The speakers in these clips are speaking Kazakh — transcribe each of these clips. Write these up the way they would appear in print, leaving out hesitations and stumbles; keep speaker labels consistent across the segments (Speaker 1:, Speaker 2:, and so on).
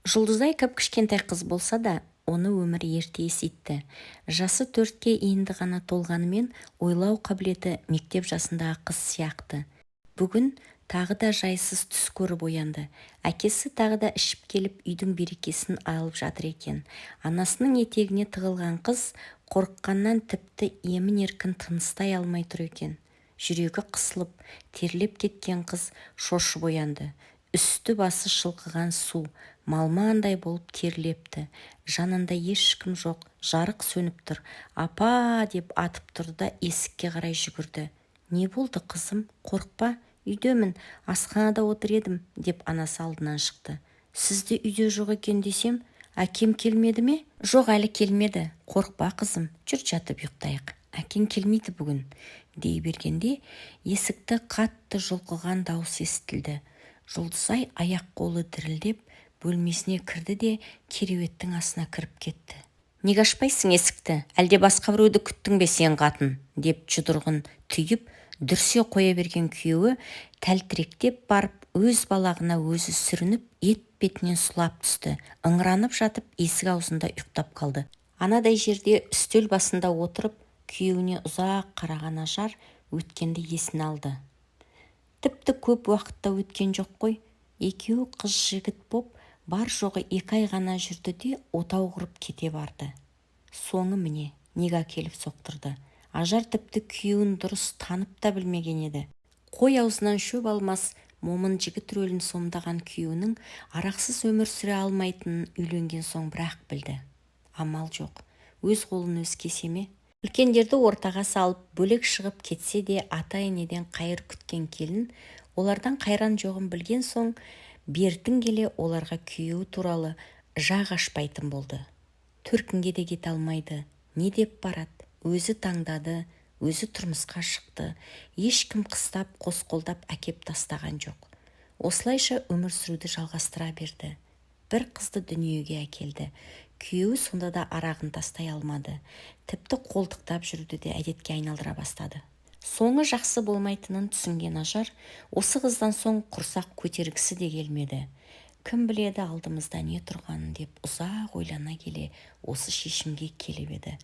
Speaker 1: Жұлдызай кіп-кішкентай қыз болса да, оны өмір ерте есейтті. Жасы 4-ке енді ғана толғанымен ойлау қабілеті мектеп жасындағы қыз сияқты. Бүгін тағы да жайсыз түс көріп оянды. Әкесі тағы да ішіп келіп үйдің берекесін алып жатыр екен. Анасының етегіне тығылған қыз қорыққаннан тіпті емін-еркін тыныстай алмай тұр екен. Жүрегі қысылып, терлеп кеткен қыз шошып оянды. Үсті-басы шылқыған су, малмандай болып терлепті. Жанында ешкім жоқ, жарық сөніп тұр. «Апа!» деп атып тұрды да есікке қарай жүгірді. «Не болды, қызым? Қорықпа, үйдемін, асханада отыр едім», деп анасы алдынан шықты. «Сізде үйде жоқ екен десем, әкем келмеді ме?» «Жоқ, әлі келмеді. Қорықпа, қызым, жүр жатып ұйықтайық. Әкең келмейді бүгін», дей бергенде есікті қатты жұлқыған дауыс естілді. Жұлдызай аяқ-қолы дірілдеп бөлмесіне кірді де кереуеттің астына кіріп кетті. «Неге ашпайсың есікті? Әлде басқа біреуді күттің бе сен, қатын?» деп жұдырығын түйіп дүрсе қоя берген күйеуі тәлтіректеп барып өз балағына өзі сүрініп ет-бетінен сұлап түсті. Ыңыранып жатып есік аузында ұйықтап қалды. Анадай жерде үстел басында отырып күйеуіне ұзақ қараған Ажар өткенді есіне алды. Тіпті көп уақытта өткен жоқ қой. Екеуі қыз-жігіт боп бар жоғы 2 ай ғана жүрді де отау құрып кете барды. Соңы міне, неге келіп соқтырды. Ажар тіпті күйеуін дұрыс танып та білмеген еді. Қой аузынан шөп алмас момын жігіт рөлін сомдаған күйеуінің арақсыз өмір сүре алмайтынын үйленген соң бірақ білді. Амал жоқ, өз қолын өз кесе ме? Үлкендерді ортаға салып бөлек шығып кетсе де ата-енеден қайыр күткен келін олардан қайран жоғын білген соң бертін келе оларға күйеуі туралы жақ ашпайтын болды. Төркінге де кете алмайды. Не деп барады? Өзі таңдады, өзі тұрмысқа шықты. Ешкім қыстап, қосқолдап әкеп тастаған жоқ. Осылайша өмір сүруді жалғастыра берді. Бір қызды дүниеге әкелді. Күйеуі сонда да арағын тастай алмады. Тіпті қолтықтап жүруді де әдетке айналдыра бастады. Соңы жақсы болмайтынын түсінген Ажар осы қыздан соң құрсақ көтергісі де келмеді. Кім біледі алдымызда не тұрғанын деп ұзақ ойлана келе осы шешімге келіп еді.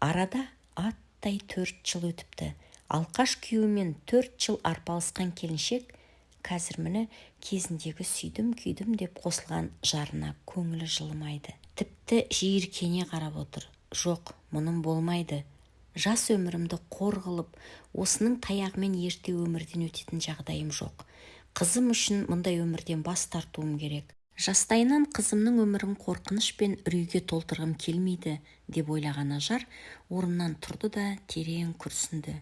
Speaker 1: Арада аттай 4 жыл өтіпті. Алқаш күйеуімен 4 жыл арпалысқан келіншек қазір міне кезіндегі сүйдім-күйдім деп қосылған жарына көңілі жылымайды. Тіпті жиіркене қарап отыр. Жоқ, мұным болмайды. Жас өмірімді қор қылып, осының таяғымен ерте өмірден өтетін жағдайым жоқ. Қызым үшін мұндай өмірден бас тартуым керек. Жастайынан қызымның өмірін қорқыныш пен үрейге толтырғым келмейді, деп ойлаған Ажар орнынан тұрды да терең күрсінді.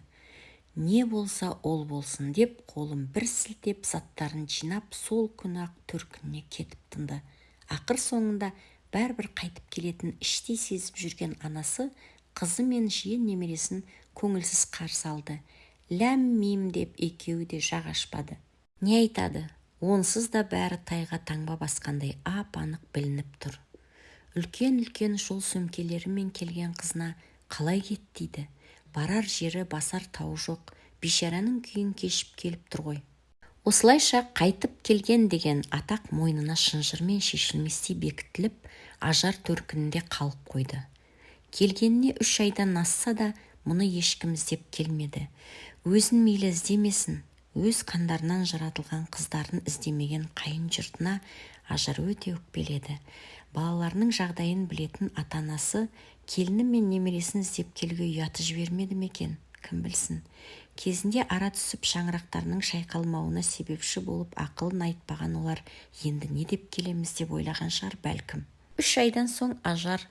Speaker 1: Не болса ол болсын деп қолын бір сілтеп заттарын жинап сол күні-ақ төркініне кетіп тынды. Ақыр соңында бәрібір қайтып келетін іштей сезіп жүрген анасы қызы мен жиен немересін көңілсіз қарсы алды. Ләм-мим деп екеуі де жақ ашпады. Не айтады? Онсыз да бәрі тайға таңба басқандай ап-анық білініп тұр. Үлкен-үлкен жол сөмкелерімен келген қызына қалай кет дейді. Барар жері басар тауы жоқ, бейшараның күйін кешіп келіп тұр ғой. Осылайша қайтып келген деген атақ мойнына шынжырмен шешілместей бекітіліп, Ажар төркінінде қалып қойды. Келгеніне 3 айдан асса да мұны ешкім іздеп келмеді. Өзін мейлі іздемесін, өз қандарынан жаратылған қыздарын іздемеген қайын жұртына Ажар өте өкпеледі. Балаларының жағдайын білетін ата-анасы келіні мен немересін іздеп келуге ұяты жібермеді ме екен? Кім білсін. Кезінде ара түсіп шаңырақтарының шайқалмауына себепші болып ақылын айтпаған олар енді не деп келеміз деп ойлаған шығар бәлкім. 3 айдан соң Ажар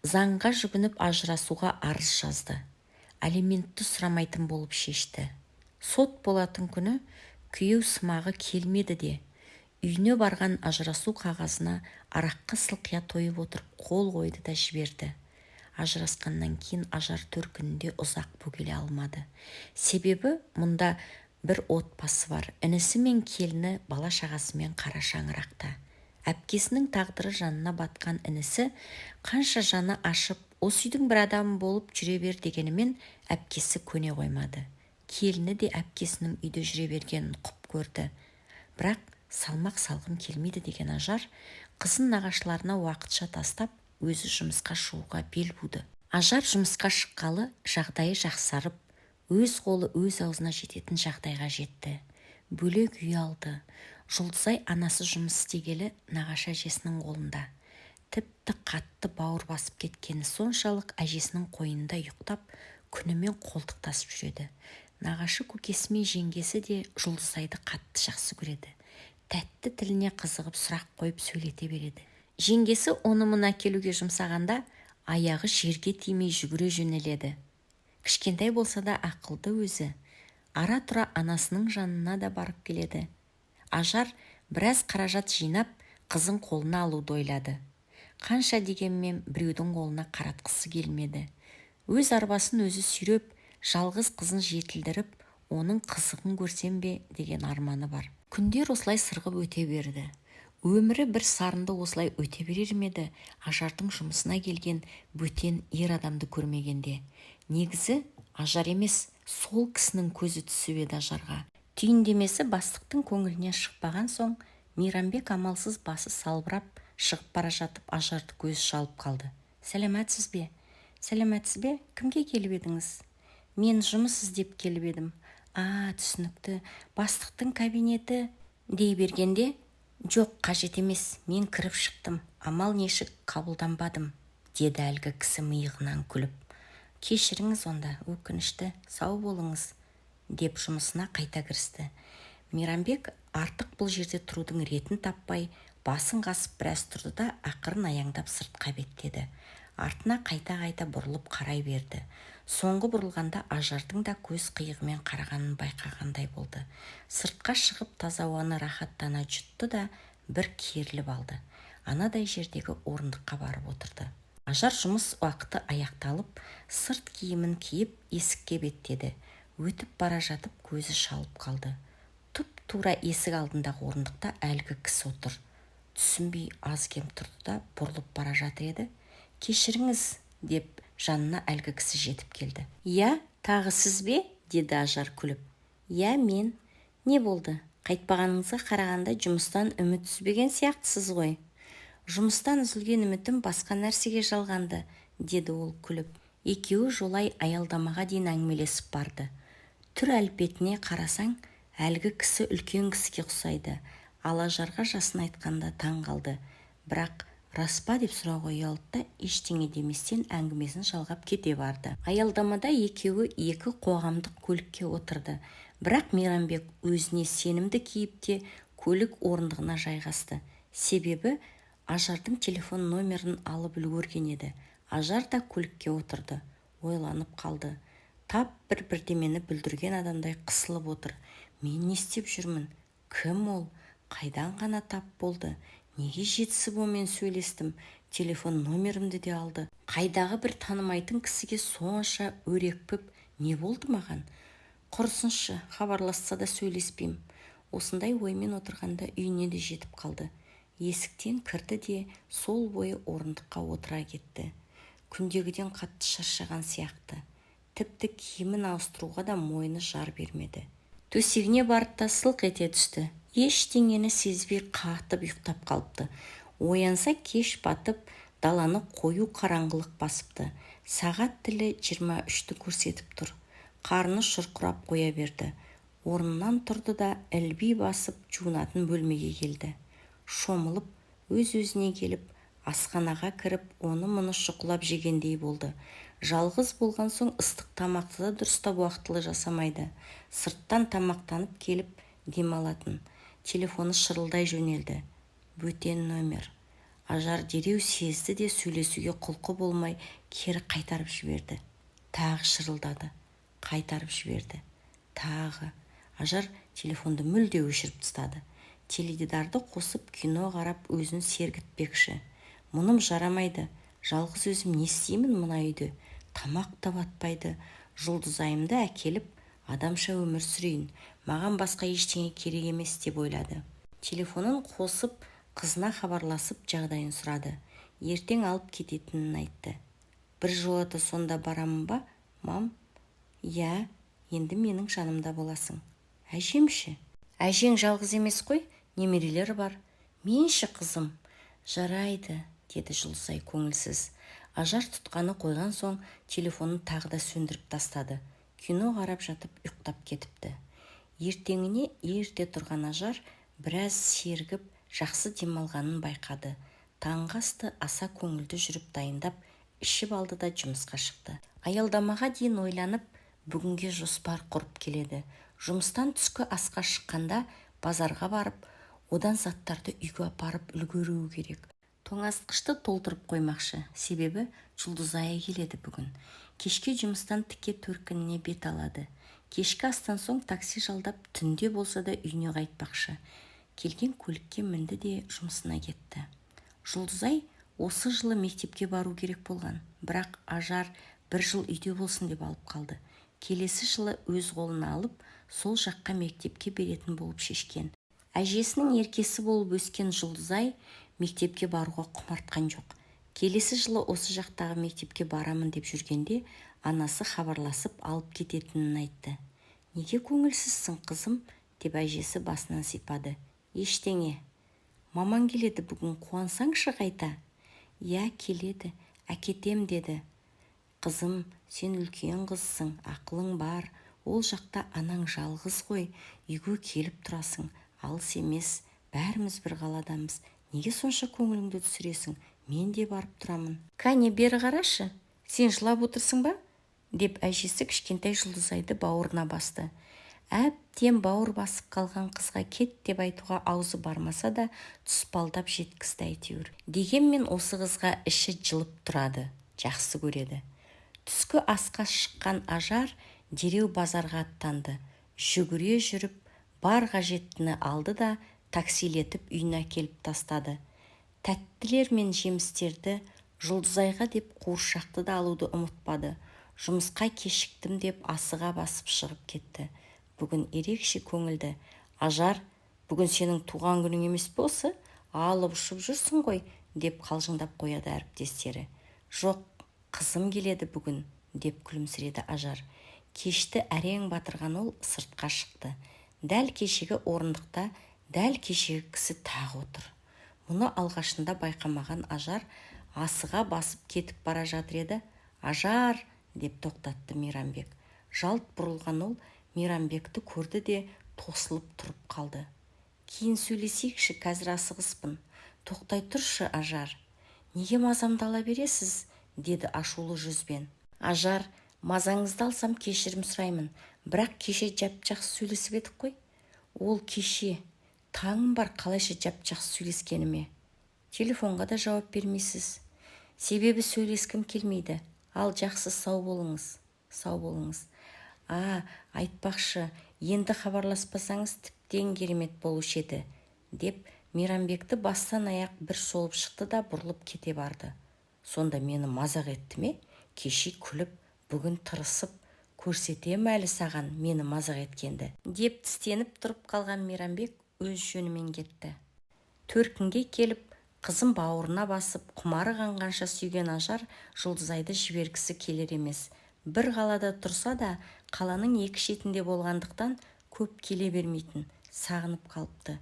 Speaker 1: заңға жүгініп ажырасуға арыз жазды. Алиментті сұрамайтын болып шешті. Сот болатын күні күйеу сымағы келмеді де, үйіне барған ажырасу қағазына араққа сылқия тойып отырып қол қойды да жіберді. Ажырасқаннан кейін Ажар төркінінде ұзақ бөгеле алмады. Себебі мұнда бір отбасы бар. Інісі мен келіні бала шағасымен қара шаңырақта. Әпкесінің тағдыры жанына батқан інісі қанша жаны ашып, осы үйдің бір адамы болып жүре бер дегенімен әпкесі көне қоймады. Келіні де әпкесінің үйде жүре бергенін құп көрді. Бірақ салмақ салғым келмейді деген Ажар Қызын нағашыларына уақытша тастап, өзі жұмысқа шығуға бел буды. Ажар жұмысқа шыққалы жағдайы жақсарып, өз қолы өз аузына жететін жағдайға жетті. Бөлек үй алды. Жұлдызай анасы жұмыс істегелі нағашы әжесінің қолында. Тіпті қатты бауыр басып кеткені соншалық әжесінің қойнында ұйықтап, күнімен қолтықтасып жүреді. Нағашы көкесі мен жеңгесі де Жұлдызайды қатты жақсы көреді. Тәтті тіліне қызығып сұрақ қойып сөйлете береді. Жеңгесі оны мұны әкелуге жұмсағанда, аяғы жерге тимей жүгіре жөнеледі. Кішкентай болса да ақылды өзі. Ара-тұра анасының жанына да барып келеді. Ажар біраз қаражат жинап, қызын қолына алуды ойлады. Қанша дегенмен біреудің қолына қаратқысы келмеді. Өз арбасын өзі сүйреп, жалғыз қызын жетілдіріп, оның қызығын көрсем бе деген арманы бар. Күндер осылай сырғып өте берді. Өмірі бір сарынды осылай өте берер ме еді, Ажардың жұмысына келген бөтен ер адамды көрмегенде. Негізі Ажар емес, сол кісінің көзі түсіп еді Ажарға. Түйіндемесі бастықтың көңілінен шықпаған соң, Мейрамбек амалсыз басы салбырап, шығып бара жатып Ажарды көз шалып қалды. Сәлематсыз бе? Сәлематсыз бе? Кімге келіп едіңіз? Мен жұмыс іздеп келіп едім. Түсінікті. Бастықтың кабинеті дей бергенде, жоқ, қажет емес, мен кіріп шықтым, амал нешік қабылданбадым, деді әлгі кісі миығынан күліп. Кешіріңіз онда, өкінішті, сау болыңыз, деп жұмысына қайта кірісті. Мейрамбек артық бұл жерде тұрудың ретін таппай, басын қасып біраз тұрды да ақырын аяңдап сыртқа беттеді. Артына қайта-қайта бұрылып қарай берді. Соңғы бұрылғанда Ажардың да көз қиығымен қарағанын байқағандай болды. Сыртқа шығып таза ауаны рахаттана жұтты да бір керіліп алды. Анадай жердегі орындыққа барып отырды. Ажар жұмыс уақыты аяқталып, сырт киімін киіп есікке беттеді. Өтіп бара жатып көзі шалып қалды. Тұп-тура есік алдындағы орындықта әлгі кісі отыр. Түсінбей аз-кем тұрды да бұрылып бара жатыр еді. Кешіріңіз, деп жанына әлгі кісі жетіп келді. Я, тағы сіз бе? Деді Ажар күліп. Я, мен. Не болды? Қайтпағаныңызға қарағанда жұмыстан үміт үзбеген сияқтысыз ғой. Жұмыстан үзілген үмітім басқа нәрсеге жалғанды, деді ол күліп. Екеуі жолай аялдамаға дейін әңгімелесіп барды. Түр әлпетіне қарасаң, әлгі кісі үлкен кісіге ұқсайды. Ал Ажарға жасын айтқанда таң қалды. Бірақ рас па деп сұрауға ұялды да ештеңе деместен әңгімесін жалғап кете барды. Аялдамада екеуі екі қоғамдық көлікке отырды. Бірақ Мейрамбек өзіне сенімді кейіпте көлік орындығына жайғасты. Себебі Ажардың телефон номерін алып үлгерген еді. Ажар да көлікке отырды. Ойланып қалды. Тап бір бірдемені бүлдірген адамдай қысылып отыр. Мен не істеп жүрмін? Кім ол? Қайдан ғана тап болды? Неге жетісіп онымен сөйлестім? Телефон номерімді де алды. Қайдағы бір танымайтын кісіге сонша өрекпіп, не болды маған? Құрысыншы, хабарласса да сөйлеспейм. Осындай оймен отырғанда үйіне де жетіп қалды. Есіктен кірді де сол бойы орындыққа отыра кетті. Күндегіден қатты шаршаған сияқты. Тіпті киімін ауыстыруға да мойны жар бермеді. Төсегіне барып та сылқ ете түсті. Ештеңені сезбей қатып ұйықтап қалыпты. Оянса кеш батып, даланы қою қараңғылық басыпты. Сағат тілі 23-ті көрсетіп тұр. Қарны шұрқырап қоя берді. Орнынан тұрды да ілби басып жуынатын бөлмеге келді. Шомылып, өз-өзіне келіп, асханаға кіріп, оны-мұны шұқылап жегендей болды. Жалғыз болған соң ыстық тамақты да дұрыстап уақытылы жасамайды. Сырттан тамақтанып келіп демалатын. Телефоны шырылдай жөнелді. Бөтен номер. Ажар дереу сезді де сөйлесуге құлқы болмай кері қайтарып жіберді. Тағы шырылдады. Қайтарып жіберді. Тағы. Ажар телефонды мүлде өшіріп тастады. Теледидарды қосып кино қарап өзін сергітпекші. Мұным жарамайды. Жалғыз өзім не істеймін мына үйде? Тамақ та батпайды. Жұлдызайымды әкеліп, адамша өмір сүрейін. Маған басқа ештеңе керек емес деп ойлады. Телефонын қосып, қызына хабарласып жағдайын сұрады. Ертең алып кететінін айтты. Бір жолата сонда барамын ба, мам? Я, енді менің жанымда боласың. Әжемші? Әжең жалғыз емес қой, немерелері бар. Менші қызым. Жарайды, деді Жұлдызай көңілсіз. Ажар тұтқаны қойған соң телефонын тағы да сөндіріп тастады. Кино қарап жатып ұйықтап кетіпті. Ертеңіне ерте тұрған Ажар біраз сергіп, жақсы демалғанын байқады. Таңғы асты аса көңілді жүріп дайындап, ішіп алды да жұмысқа шықты. Аялдамаға дейін ойланып, бүгінге жоспар құрып келеді. Жұмыстан түскі асқа шыққанда базарға барып, одан заттарды үйге апарып үлгеруі керек. Тоңазытқышты толтырып қоймақшы, себебі Жұлдызай келеді бүгін. Кешке жұмыстан тіке төркініне бет алады. Кешкі астан соң такси жалдап, түнде болса да үйіне қайтпақшы. Келген көлікке мінді де жұмысына кетті. Жұлдызай осы жылы мектепке бару керек болған, бірақ Ажар бір жыл үйде болсын деп алып қалды. Келесі жылы өз қолына алып, сол жаққа мектепке беретін болып шешкен. Әжесінің еркесі болып өскен Жұлдызай мектепке баруға құмартқан жоқ. Келесі жылы осы жақтағы мектепке барамын деп жүргенде, анасы хабарласып алып кететінін айтты. Неге көңілсізсің, қызым? Деп әжесі басынан сипады. Ештеңе. Маман келеді бүгін, қуансаңшы қайта. Я, келеді, әкетем деді. Қызым, сен үлкен қызсың, ақылың бар. Ол жақта анаң жалғыз ғой, үйге келіп тұрасың. Алыс емес, бәріміз бір қаладамыз. Неге сонша көңіліңді түсіресің? Мен де барып тұрамын. Кәне, бері қарашы, сен жылап отырсың ба? Деп әжесі кішкентай Жұлдызайды бауырына басты. Әбден бауыр басып қалған қызға кет деп айтуға аузы бармаса да тұспалдап жеткізді әйтеуір. Дегенмен осы қызға іші жылып тұрады, жақсы көреді. Түскі асқа шыққан Ажар дереу базарға аттанды. Жүгіре жүріп, бар қажеттіні алды да таксилетіп үйіне әкеліп тастады. Тәттілер мен жемістерді, Жұлдызайға деп қуыршақты да алуды ұмытпады. Жұмысқа кешіктім деп асыға басып шығып кетті. Бүгін ерекше көңілді. Ажар, бүгін сенің туған күнің емес пе осы? Алып ұшып жүрсің ғой, деп қалжыңдап қояды әріптестері. Жоқ, қызым келеді бүгін, деп күлімсіреді Ажар. Кешті әрең батырған ол сыртқа шықты. Дәл кешегі орындықта, дәл кешегі кісі тағы отыр. Мұны алғашында байқамаған Ажар асыға басып кетіп бара жатыр еді. Ажар, деп тоқтатты Мейрамбек. Жалт бұрылған ол Мейрамбекті көрді де тосылып тұрып қалды. Кейін сөйлесейікші, қазір асығыспын. Тоқтай тұршы, Ажар. Неге мазамды ала бересіз? Деді ашулы жүзбен. Ажар, мазаңызды алсам кешірім сұраймын, бірақ кеше жап-жақсы сөйлесіп едік қой. Ол кеше, таңым бар, қалайша жап-жақсы сөйлескеніме. Телефонға да жауап бермейсіз. Себебі сөйлескім келмейді. Ал жақсы, сау болыңыз. Сау болыңыз. Айтпақшы, енді хабарласпасаңыз тіптен керемет болушы еді, деп Мейрамбекті бастан аяқ бір шолып шықты да бұрылып кете барды. Сонда мені мазақ етті ме? Кеше күліп, бүгін тырысып, көрсетем әлі саған мені мазақ еткенді, деп тістеніп тұрып қалған Мейрамбек өз жөнімен кетті. Төркінге келіп, қызым бауырына басып, құмары қанғанша сүйген Ажар Жұлдызайды жібергісі келер емес. Бір қалада тұрса да, қаланың екі шетінде болғандықтан көп келе бермейтін, сағынып қалыпты.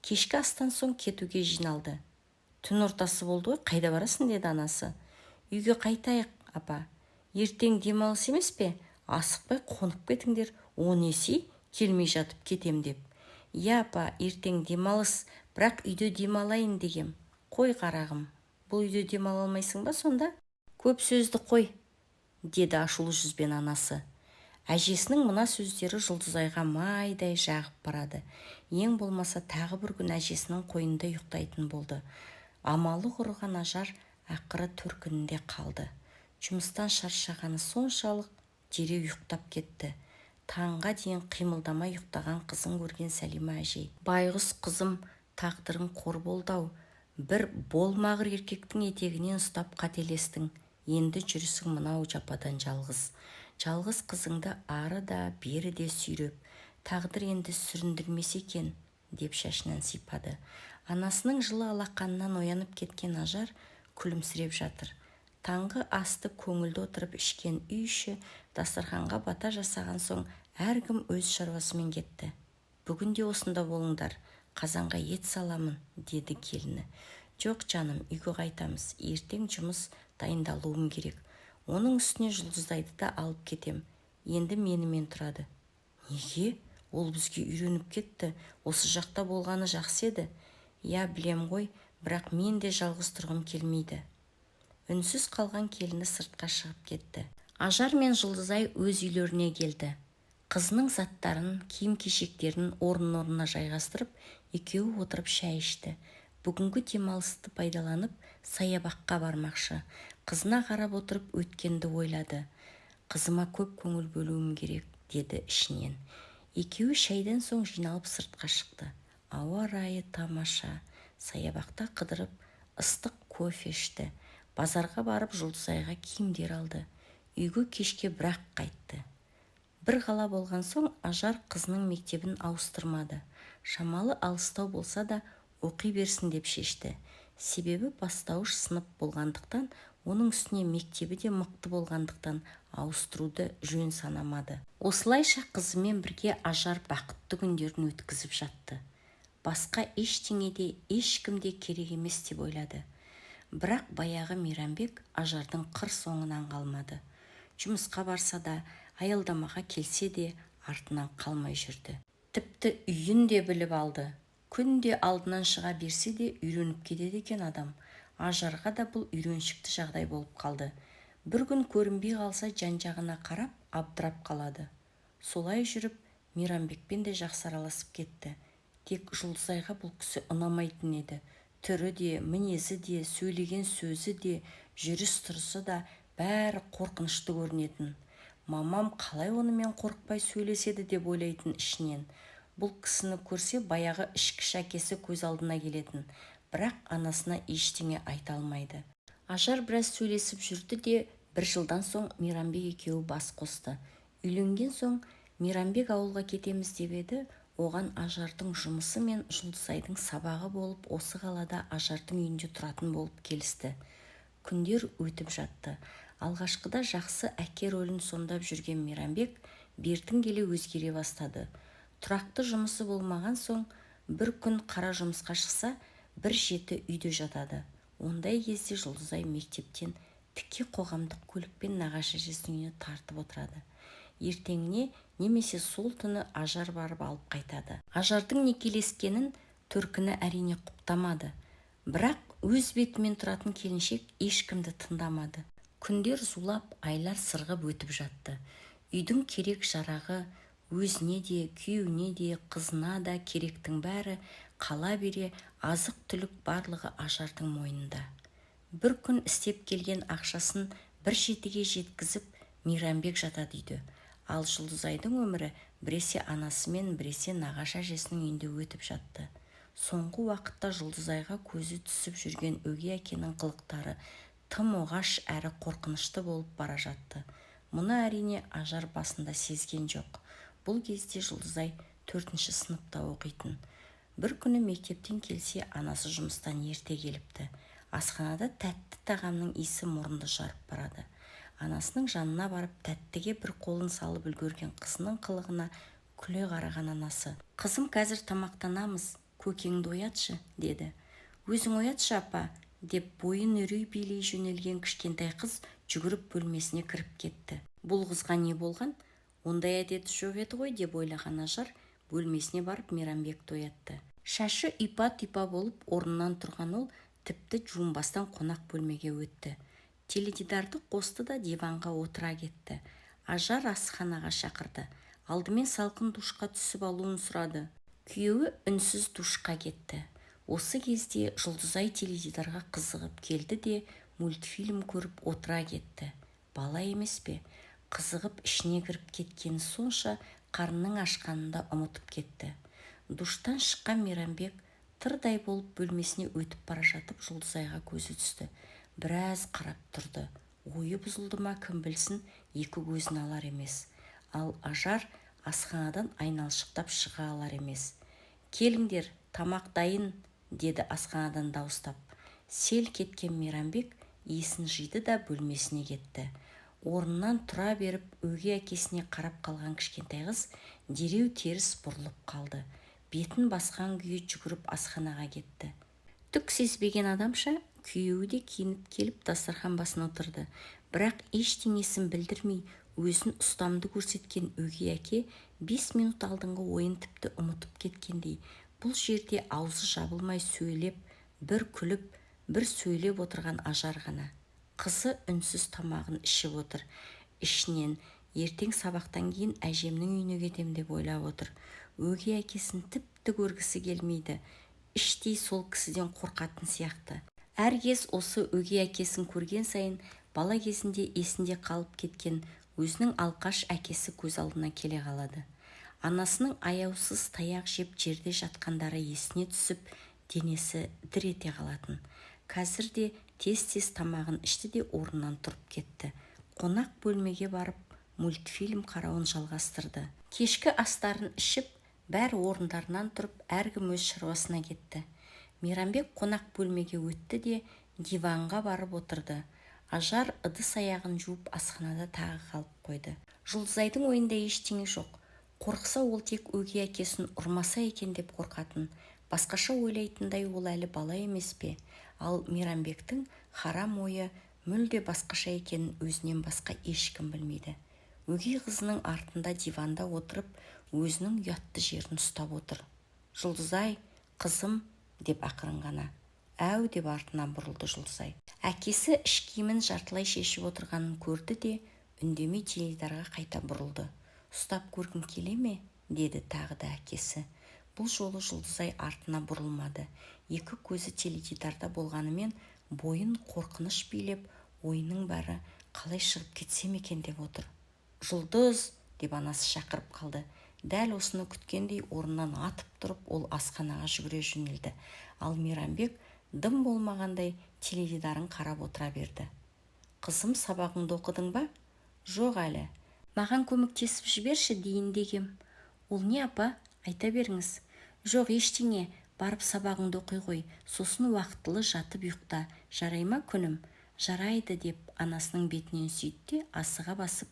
Speaker 1: Кешкі астан соң кетуге жиналды. Түн ортасы болды ғой, қайда барасың, деді анасы. Үйге қайтайық, апа. Ертең демалыс емес пе? Асықпай қонып кетіңдер, о несі, келмей жатып кетем деп. Я, апа, ертең демалыс, бірақ үйде демалайын дегем. Қой қарағым, бұл үйде демала алмайсың ба сонда? Көп сөзді қой, деді ашулы жүзбен анасы. Әжесінің мына сөздері Жұлдызайға майдай жағып барады. Ең болмаса тағы бір күн әжесінің қойнында ұйықтайтын болды. Амалы құрыған Ажар ақыры төркінінде қалды. Жұмыстан шаршағаны соншалық дереу ұйықтап кетті. Таңға дейін қимылдамай ұйықтаған қызын көрген Сәлима әжей: Байғұс қызым, тағдырың қор болды-ау. Бір болмағыр еркектің етегінен ұстап қателестің. Енді жүрісің мынау жападан жалғыз. Жалғыз қызыңды ары да бері де сүйреп, тағдыр енді сүріндірмес екен, деп шашынан сипады. Анасының жылы алақанынан оянып кеткен Ажар күлімсіреп жатыр. Таңғы асты көңілді отырып ішкен үй іші дастарханға бата жасаған соң әркім өз шаруасымен кетті. Бүгін де осында болыңдар, қазанға ет саламын, деді келіні. Жоқ жаным, үйге қайтамыз. Ертең жұмыс дайындалуым керек. Оның үстіне Жұлдыздайды да алып кетем. Енді менімен тұрады. Неге? Ол бізге үйреніп кетті. Осы жақта болғаны жақсы еді. Я, білем ғой, бірақ мен де жалғыз тұрғым келмейді. Үнсіз қалған келіні сыртқа шығып кетті. Ажар мен Жұлдызай өз үйлеріне келді. Қызының заттарын, киім-кешектерін орын-орнына жайғастырып, екеуі отырып шай ішті. Бүгінгі демалысты пайдаланып, саябаққа бармақшы. Қызына қарап отырып өткенді ойлады. Қызыма көп көңіл бөлуім керек, деді ішінен. Екеуі шайдан соң жиналып сыртқа шықты. Ауа райы тамаша. Саябақта қыдырып, ыстық кофе ішті. Базарға барып Жұлдызайға киімдер алды. Үйге кешке бірақ қайтты. Бір қала болған соң Ажар қызының мектебін ауыстырмады. Шамалы алыстау болса да оқи берсін деп шешті. Себебі бастауыш сынып болғандықтан, оның үстіне мектебі де мықты болғандықтан ауыстыруды жөн санамады. Осылайша қызымен бірге Ажар бақытты күндерін өткізіп жатты. Басқа ештеңеде ешкімде керек емес деп ойлады. Бірақ баяғы Мейрамбек Ажардың қыр соңынан қалмады. Жұмысқа барса да, аялдамаға келсе де артынан қалмай жүрді. Тіпті үйін де біліп алды. Күнде алдынан шыға берсе де үйреніп кетеді екен адам. Ажарға да бұл үйреншікті жағдай болып қалды. Бір күн көрінбей қалса жан-жағына қарап абдырап қалады. Солай жүріп Мейрамбекпен де жақсы араласып кетті. Тек Жұлдызайға бұл кісі ұнамайтын еді. Түрі де, мінезі де, сөйлеген сөзі де, жүріс-тұрысы да бәрі қорқынышты көрінетін. Мамам қалай онымен қорықпай сөйлеседі деп ойлайтын ішінен. Бұл кісіні көрсе баяғы ішкі шәкесі көз алдына келетін. Бірақ анасына ештеңе айта алмайды. Ажар біраз сөйлесіп жүрді де, бір жылдан соң Мейрамбек екеуі бас қосты. Үйленген соң Мейрамбек ауылға кетеміз деп еді. Оған Ажардың жұмысы мен Жұлдызайдың сабағы болып, осы қалада Ажардың үйінде тұратын болып келісті. Күндер өтіп жатты. Алғашқыда жақсы әке рөлін сомдап жүрген Мейрамбек бертін келе өзгере бастады. Тұрақты жұмысы болмаған соң, бір күн қара жұмысқа шықса, бір жеті үйде жатады. Ондай кезде Жұлдызай мектептен тіке қоғамдық көлікпен нағашы әжесінің үйіне тартып отырады. Ертеңіне немесе сол түні Ажар барып алып қайтады. Ажардың некелескенін төркіні әрине құптамады. Бірақ өз бетімен тұратын келіншек ешкімді тыңдамады. Күндер зулап, айлар сырғып өтіп жатты. Үйдің керек жарағы өзіне де, күйеуіне де, қызына да керектің бәрі қала бере, азық-түлік барлығы Ажардың мойнында. Бір күн істеп келген ақшасын бір жетіге жеткізіп, Мейрамбек жатады үйде. Ал Жұлдызайдың өмірі біресе анасымен, біресе нағашы әжесінің үйінде өтіп жатты. Соңғы уақытта Жұлдызайға көзі түсіп жүрген өгей әкенің қылықтары тым оғаш әрі қорқынышты болып бара жатты. Мұны әрине Ажар басында сезген жоқ. Бұл кезде Жұлдызай 4-ші сыныпта оқитын. Бір күні мектептен келсе, анасы жұмыстан ерте келіпті. Асханада тәтті тағамның иісі мұрынды жарып барады. Анасының жанына барып тәттіге бір қолын салып үлгерген қызының қылығына күле қараған анасы. Қызым, қазір тамақтанамыз, көкеңді оятшы, деді. Өзің оятшы, апа, деп бойын үрей билей жөнелген кішкентай қыз жүгіріп бөлмесіне кіріп кетті. Бұл қызға не болған? Ондай әдеті жоқ еді ғой, деп ойлаған Ажар бөлмесіне барып Мейрамбекті оятты. Шашы ұйпа-тұйпа болып орнынан тұрған ол тіпті жуынбастан қонақ бөлмеге өтті. Теледидарды қосты да диванға отыра кетті. Ажар асханаға шақырды. Алдымен салқын душқа түсіп алуын сұрады. Күйеуі үнсіз душқа кетті. Осы кезде Жұлдызай теледидарға қызығып келді де мультфильм көріп отыра кетті. Бала емес пе? Қызығып ішіне кіріп кеткені сонша қарнының ашқанында ұмытып кетті. Душтан шыққан Мейрамбек тырдай болып бөлмесіне өтіп бара жатып Жұлдызайға көзі түсті. Біраз қарап тұрды. Ойы бұзылды ма, кім білсін, екі көзін алар емес. Ал Ажар асханадан айналшықтап шыға алар емес. Келіңдер, тамақ дайын, деді асханадан дауыстап. Сел кеткен Мейрамбек есін жиды да бөлмесіне кетті. Орнынан тұра беріп өгей әкесіне қарап қалған кішкентай қыз дереу теріс бұрылып қалды. Бетін басқан күйі жүгіріп асханаға кетті. түк сезбеген адамша күйеуі де киініп келіп дастархан басына отырды. Бірақ ештеңесін білдірмей өзін ұстамды көрсеткен өгей әке 5 минут алдыңғы ойын тіпті ұмытып кеткендей, бұл жерде аузы жабылмай сөйлеп, бір күліп, бір сөйлеп отырған Ажар ғана. Қызы үнсіз тамағын ішіп отыр. Ішінен ертең сабақтан кейін әжемнің үйіне кетем деп ойлап отыр. Өгей әкесін тіпті көргісі келмейді. Іштей сол кісіден қорқатын сияқты. Әр кез осы өгей әкесін көрген сайын бала кезінде есінде қалып кеткен өзінің алқаш әкесі көз алдына келе қалады. Анасының аяусыз таяқ жеп жерде жатқандары есіне түсіп, денесі дір ете қалатын. Қазір де тез-тез тамағын ішті де орнынан тұрып кетті. Қонақ бөлмеге барып мультфильм қарауын жалғастырды. Кешкі астарын ішіп, бәрі орындарынан тұрып, әркім өз шаруасына кетті. Мейрамбек қонақ бөлмеге өтті де диванға барып отырды. Ажар ыдыс-аяғын жуып асханада тағы қалып қойды. Жұлдызайдың ойында ештеңе жоқ. Қорқса ол тек өгей әкесін ұрмаса екен деп қорқатын. Басқаша ойлайтындай ол әлі бала емес пе? Ал Мейрамбектің харам ойы мүлде басқаша екенін өзінен басқа ешкім білмейді. Өгей қызының артында диванда отырып, өзінің ұятты жерін ұстап отыр. Жұлдызай, қызым, деп ақырын ғана. Әу деп артына бұрылды Жұлдызай. Әкесі іш киімін жартылай шешіп отырғанын көрді де, үндемей теледидарға қайта бұрылды. Ұстап көргің келе ме? Деді тағы да әкесі. Бұл жолы Жұлдызай артына бұрылмады. Екі көзі теледидарда болғанымен, бойын қорқыныш билеп, ойының бәрі қалай шығып кетсем екен деп отыр. Жұлдыз, деп анасы шақырып қалды. Дәл осыны күткендей орнынан атып тұрып, ол асханаға жүгіре жөнелді. Ал Мейрамбек дым болмағандай теледидарын қарап отыра берді. Қызым, сабағыңды оқыдың ба? Жоқ әлі. Маған көмектесіп жіберші дейін дегем. Ол не, апа? Айта беріңіз. Жоқ, ештеңе, барып сабағыңды оқи ғой, сосын уақытылы жатып ұйықта. Жарай ма, күнім? Жарайды, деп анасының бетінен сүйді де асыға басып,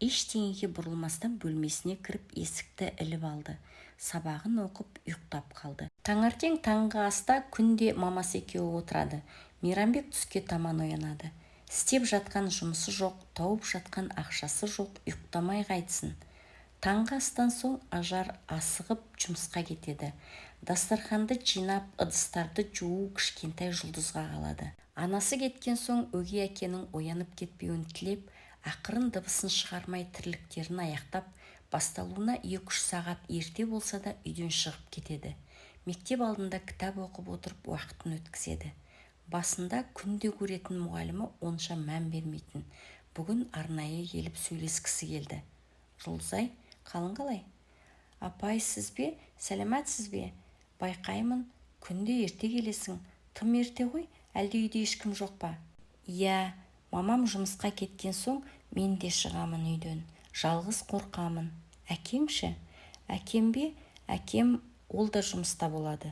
Speaker 1: ештеңеге бұрылмастан бөлмесіне кіріп есікті іліп алды. Сабағын оқып ұйықтап қалды. Таңертең таңғы аста күнде мамасы екеуі отырады. Мейрамбек түске таман оянады. Істеп жатқан жұмысы жоқ, тауып жатқан ақшасы жоқ, ұйықтамай қайтсын. Таңғы астан соң Ажар асығып жұмысқа кетеді. Дастарханды жинап, ыдыстарды жуу кішкентай Жұлдызға қалады. Анасы кеткен соң өгей әкенің оянып кетпеуін тілеп, ақырын дыбысын шығармай тірліктерін аяқтап, басталуына 2-3 сағат ерте болса да үйден шығып кетеді. Мектеп алдында кітап оқып отырып уақытын өткізеді. Басында күнде көретін мұғалімі онша мән бермейтін. Бүгін арнайы келіп сөйлескісі келді. Жұлдызай, қалың қалай? Апай, сіз бе? Сәлематсыз бе? Байқаймын, күнде ерте келесің. Тым ерте ғой, әлде үйде ешкім жоқ па? Иә, мамам жұмысқа кеткен соң мен де шығамын үйден. Жалғыз қорқамын. Әкең ше? Әкем бе? Әкем, ол да жұмыста болады.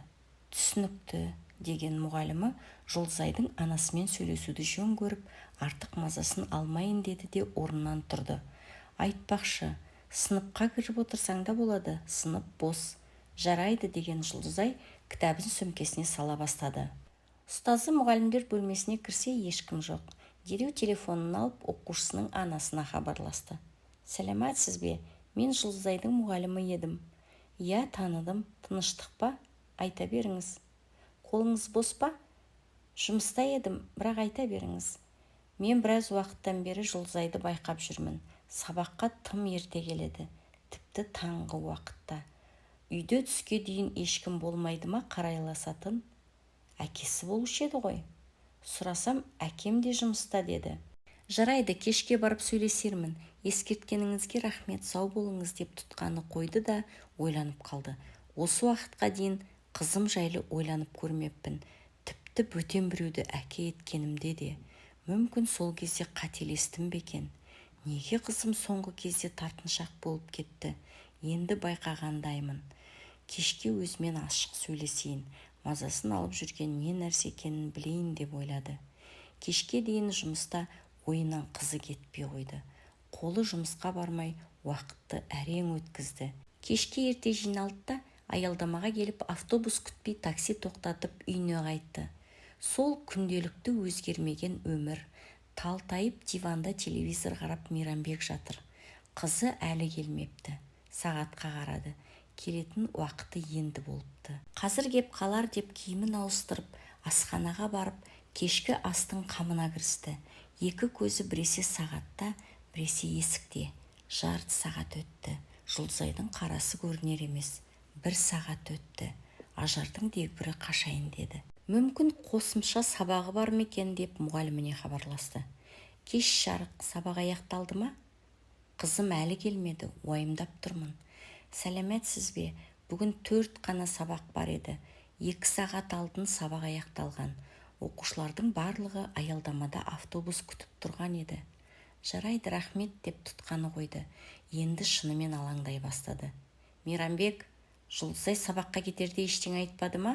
Speaker 1: Түсінікті, деген мұғалімі Жұлдызайдың анасымен сөйлесуді жөн көріп, артық мазасын алмайын деді де орнынан тұрды. Айтпақшы, сыныпқа кіріп отырсаң да болады, сынып бос. Жарайды, деген Жұлдызай кітабын сөмкесіне сала бастады. Ұстазы мұғалімдер бөлмесіне кірсе ешкім жоқ. Дереу телефонын алып оқушысының анасына хабарласты. Сәлематсыз бе? Мен Жұлдызайдың мұғалімі едім. Иә, таныдым. Тыныштық па? Айта беріңіз. Қолыңыз бос па? Жұмыста едім, бірақ айта беріңіз. Мен біраз уақыттан бері Жұлдызайды байқап жүрмін. Сабаққа тым ерте келеді, тіпті таңғы уақытта. Үйде түске дейін ешкім болмайды ма қарайласатын? Әкесі болушы еді ғой. Сұрасам, әкем де жұмыста деді. Жарайды, кешке барып сөйлесермін. Ескерткеніңізге рахмет, сау болыңыз, деп тұтқаны қойды да ойланып қалды. Осы уақытқа дейін қызым жайлы ойланып көрмеппін. Тіпті бөтен біреуді әке еткенімде де. Мүмкін сол кезде қателестім бе екен? Неге қызым соңғы кезде тартыншақ болып кетті? Енді байқағандаймын. Кешке өзімен ашық сөйлесейін, мазасын алып жүрген не нәрсе екенін білейін деп ойлады. Кешке дейін жұмыста ойынан қызы кетпей қойды. Қолы жұмысқа бармай уақытты әрең өткізді. Кешке ерте жиналды да Аялдамаға келіп автобус күтпей такси тоқтатып үйіне қайтты. Сол күнделікті өзгермеген өмір. Талтайып диванда телевизор қарап Мейрамбек жатыр. Қызы әлі келмепті. Сағатқа қарады. Келетін уақыты енді болыпты. Қазір кеп қалар деп киімін ауыстырып, асханаға барып, кешкі астың қамына кірісті. Екі көзі біресе сағатта, біресе есікте. Жарты сағат өтті. Жұлдызайдың қарасы көрінер емес. 1 сағат өтті. Ажардың дегбірі қашайын деді. Мүмкін қосымша сабағы бар ма екен деп мұғаліміне хабарласты. Кеш жарық, сабақ аяқталды ма? Қызым әлі келмеді, уайымдап тұрмын. Сәлеметсіз бе? Бүгін 4 қана сабақ бар еді. 2 сағат алдын сабақ аяқталған. Оқушылардың барлығы аялдамада автобус күтіп тұрған еді. Жарайды, рахмет деп тұтқаны қойды. Енді шынымен алаңдай бастады. Мейрамбек, Жұлдызай сабаққа кетерде ештеңе айтпады ма?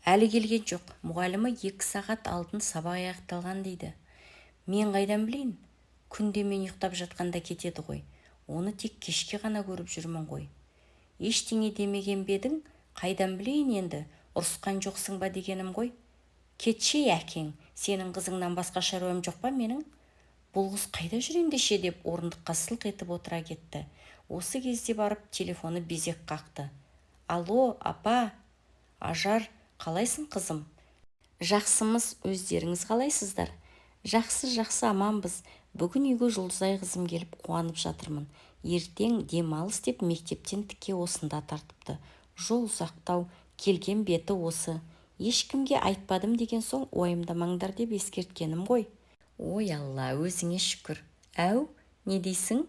Speaker 1: Әлі келген жоқ. Мұғалімі 2 сағат алдын сабақ аяқталған дейді. Мен қайдан білейін? Күнде мен ұйықтап жатқанда кетеді ғой. Оны тек кешке ғана көріп жүрмін ғой. Ештеңе демеген бедің, қайдан білейін енді, ұрысқан жоқсың ба дегенім ғой. Кетші әкең, сенің қызыңнан басқа шаруам жоқ па менің? Бұл қыз қайда жүр ендеше деп орындыққа сылқ етіп отыра кетті. Осы кезде барып телефоны безек қақты. Алло, апа. Ажар, қалайсың қызым? Жақсымыз, өздеріңіз қалайсыздар? Жақсы, аманбыз. Бүгін үйге Жұлдызай қызым келіп қуанып жатырмын. Ертең демалыс деп мектептен тіке осында тартыпты. Жол ұзақтау, келген беті осы. Ешкімге айтпадым деген соң уайымдамаңдар деп ескерткенім ғой. Ой Алла, өзіңе шүкір. Әу, не дейсің?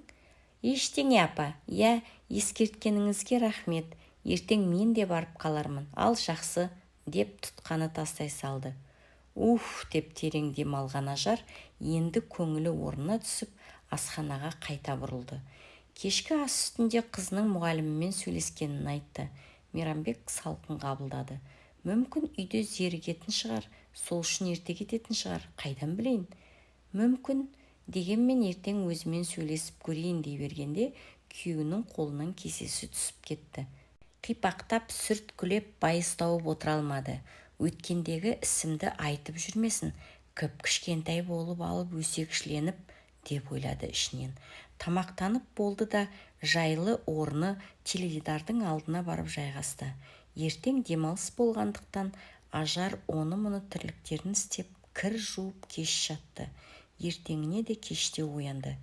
Speaker 1: Ештеңе апа. Я, ескерткеніңізге рахмет. Ертең мен де барып қалармын. Ал жақсы, деп тұтқаны тастай салды. Деп терең дем алған Ажар, енді көңілі орнына түсіп, асханаға қайта бұрылды. Кешкі ас үстінде қызының мұғалімімен сөйлескенін айтты. Мейрамбек салқын қабылдады. Мүмкін үйде зерігетін шығар, сол үшін ерте кететін шығар, қайдан білейін? Мүмкін, дегенмен ертең өзімен сөйлесіп көрейін дей бергенде, күйеуінің қолынан кесесі түсіп кетті. Қипақтап, сүрт күлеп, байыз тауып отыра алмады. Өткендегі ісімді айтып жүрмесін, кішкентай болып алып өсекшіленіп, деп ойлады ішінен. Тамақтанып болды да, жайлы орны теледидардың алдына барып жайғасты. Ертең демалыс болғандықтан, Ажар оны-мұны тірліктерін істеп, кір жуып кеш жатты. Ертеңіне де кеште оянды.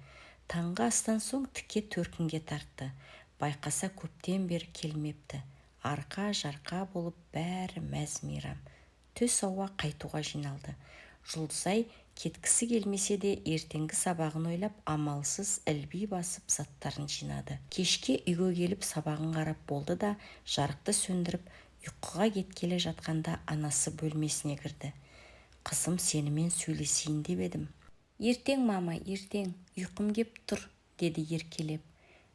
Speaker 1: Таңғы астан соң тіке төркінге тартты. Байқаса көптен бері келмепті. Арқа-жарқа болып бәрі мәз-мейрам. Түс ауа қайтуға жиналды. Жұлдызай кеткісі келмесе де ертеңгі сабағын ойлап амалсыз ілби басып заттарын жинады. Кешке үйге келіп сабағын қарап болды да жарықты сөндіріп ұйқыға кеткелі жатқанда анасы бөлмесіне кірді. Қызым, сенімен сөйлесейін деп едім. Ертең, мама, ертең, ұйқым кеп тұр, деді еркелеп.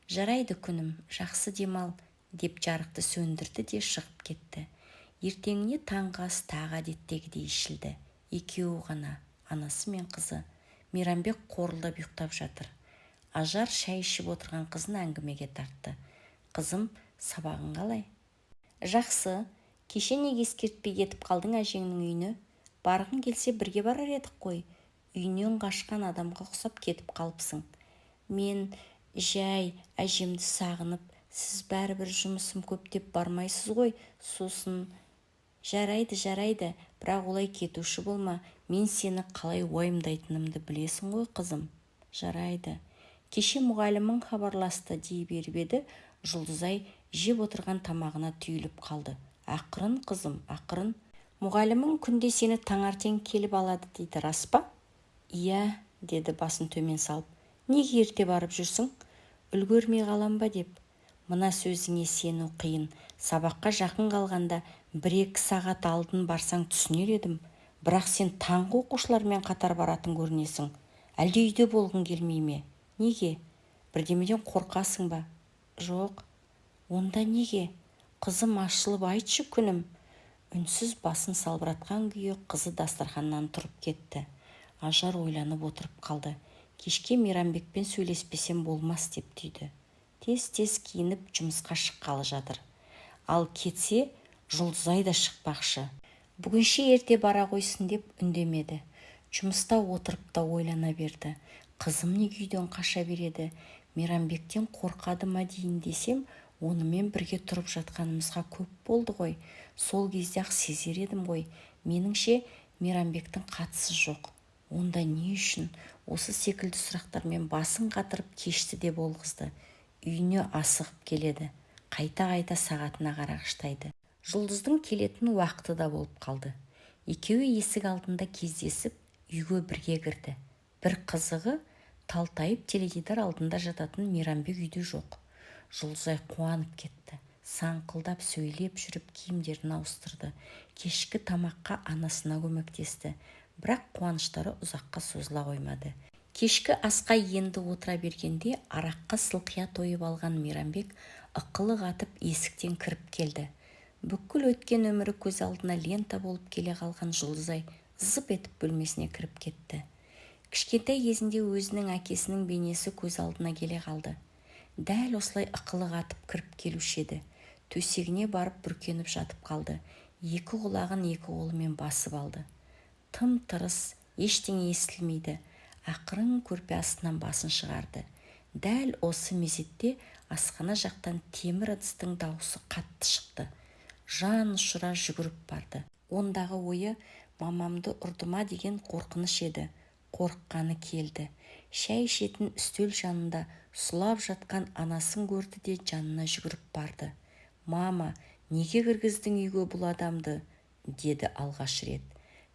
Speaker 1: Жарайды күнім, жақсы демал, деп жарықты сөндірді де шығып кетті. Ертеңіне таңғы ас тағы әдеттегідей ішілді. Екеуі ғана, анасы мен қызы. Мейрамбек қорылдап ұйықтап жатыр. Ажар шай ішіп отырған қызын әңгімеге тартты. Қызым, сабағың қалай? Жақсы. Кеше неге ескертпей кетіп қалдың әжеңнің үйіне? Барғың келсе бірге барар едік қой. Үйінен қашқан адамға ұқсап кетіп қалыпсың. Мен жай әжемді сағынып, сіз бәрібір жұмысым көп деп бармайсыз ғой, сосын... Жарайды, бірақ олай кетуші болма. Мен сені қалай уайымдайтынымды білесің ғой, қызым. Жарайды. Кеше мұғалімің хабарласты дей беріп еді, Жұлдызай жеп отырған тамағына түйіліп қалды. Ақырын, қызым, ақырын. Мұғалімің күнде сені таңертең келіп алады дейді, рас па? Иә, деді басын төмен салып. Неге ерте барып жүрсің? Үлгермей қалам ба деп. Мына сөзіңе сену қиын. Сабаққа жақын қалғанда 1-2 сағат алдын барсаң түсінер едім. Бірақ сен таңғы оқушылармен қатар баратын көрінесің. Әлде үйде болғың келмей ме? Неге? Бірдемеден қорқасың ба? Жоқ. Онда неге? Қызым, ашылып айтшы күнім. Үнсіз басын салбыратқан күйі қызы дастарханнан тұрып кетті. Ажар ойланып отырып қалды. Кешке Мейрамбекпен сөйлеспесем болмас деп түйді. Тез-тез киініп жұмысқа шыққалы жатыр. ал кетсе Жұлдызай да шықпақшы. Бүгінше ерте бара қойсын деп үндемеді. Жұмыста отырып та ойлана берді. Қызым неге үйден қаша береді? Мейрамбектен қорқады ма дейін десем, онымен бірге тұрып жатқанымызға көп болды ғой. Сол кезде-ақ сезер едім ғой. Меніңше Мейрамбектің қатысы жоқ. Онда не үшін? Осы секілді сұрақтармен басын қатырып кешті де болғызды. Үйіне асығып келеді. Қайта-қайта сағатына қарағыштайды. Жұлдыздың келетін уақыты да болып қалды. Екеуі есік алдында кездесіп, үйге бірге кірді. Бір қызығы, талтайып теледидар алдында жататын Мейрамбек үйде жоқ. Жұлдызай қуанып кетті. Саңқылдап сөйлеп жүріп киімдерін ауыстырды. Кешкі тамаққа анасына көмектесті. Бірақ қуаныштары ұзаққа созыла қоймады. Кешкі асқа енді отыра бергенде араққа сылқия тойып алған Мейрамбек ықылы қатып есіктен кіріп келді. Бүкіл өткен өмірі көз алдына лента болып келе қалған Жұлдызай зып етіп бөлмесіне кіріп кетті. Кішкентай кезінде өзінің әкесінің бейнесі көз алдына келе қалды. Дәл осылай ықылы қатып кіріп келуші еді. Төсегіне барып бүркеніп жатып қалды. Екі құлағын екі қолымен басып алды. Тым-тырыс, ештеңе естілмейді. Ақырын көрпе астынан басын шығарды. Дәл осы мезетте асхана жақтан темір ыдыстың дауысы қатты шықты. Жан ұшыра жүгіріп барды. Ондағы ойы мамамды ұрды ма деген қорқыныш еді. Қорыққаны келді. Шәй ішетін үстел жанында сұлап жатқан анасын көрді де жанына жүгіріп барды. Мама, неге кіргіздің үйге бұл адамды? Деді алғаш рет.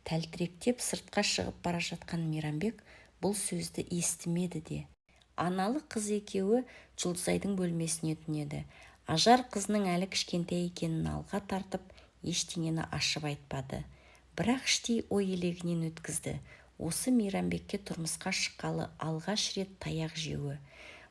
Speaker 1: Тәлтіректеп сыртқа шығып бара жатқан Мейрамбек бұл сөзді естімеді де. Аналы қыз екеуі Жұлдызайдың бөлмесіне түнеді. Ажар қызының әлі кішкентай екенін алға тартып, ештеңені ашып айтпады. Бірақ іштей ой елегінен өткізді. Осы Мейрамбекке тұрмысқа шыққалы алғаш рет таяқ жеуі.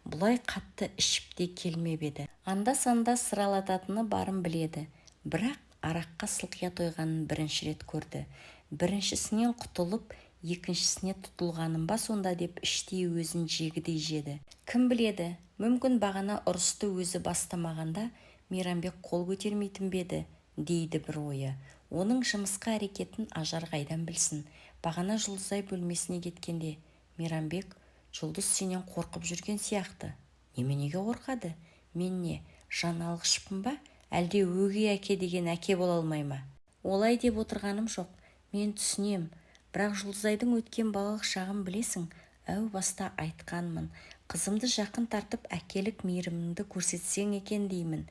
Speaker 1: Бұлай қатты ішіп те келмеп еді. Анда-санда сыралататыны барын біледі. Бірақ араққа сылқия тойғанын бірінші рет көрді. Біріншісінен құтылып, екіншісіне тұтылғаным ба сонда деп іштей өзін жегідей жеді. Кім біледі, мүмкін бағана ұрысты өзі бастамағанда Мейрамбек қол көтермейтін беді, дейді бір ойы. Оның жымысқы әрекетін Ажар қайдан білсін? Бағана Жұлдызай бөлмесіне кеткенде, Мейрамбек, Жұлдыз сенен қорқып жүрген сияқты. Неменеге қорқады? Мен не, жан алғышпын ба? Әлде өгей әке деген әке бола алмай ма? Олай деп отырғаным жоқ. Мен түсінем. Бірақ Жұлдызайдың өткен балалық шағын білесің, әу баста айтқанмын. Қызымды жақын тартып әкелік мейіріміңді көрсетсең екен деймін.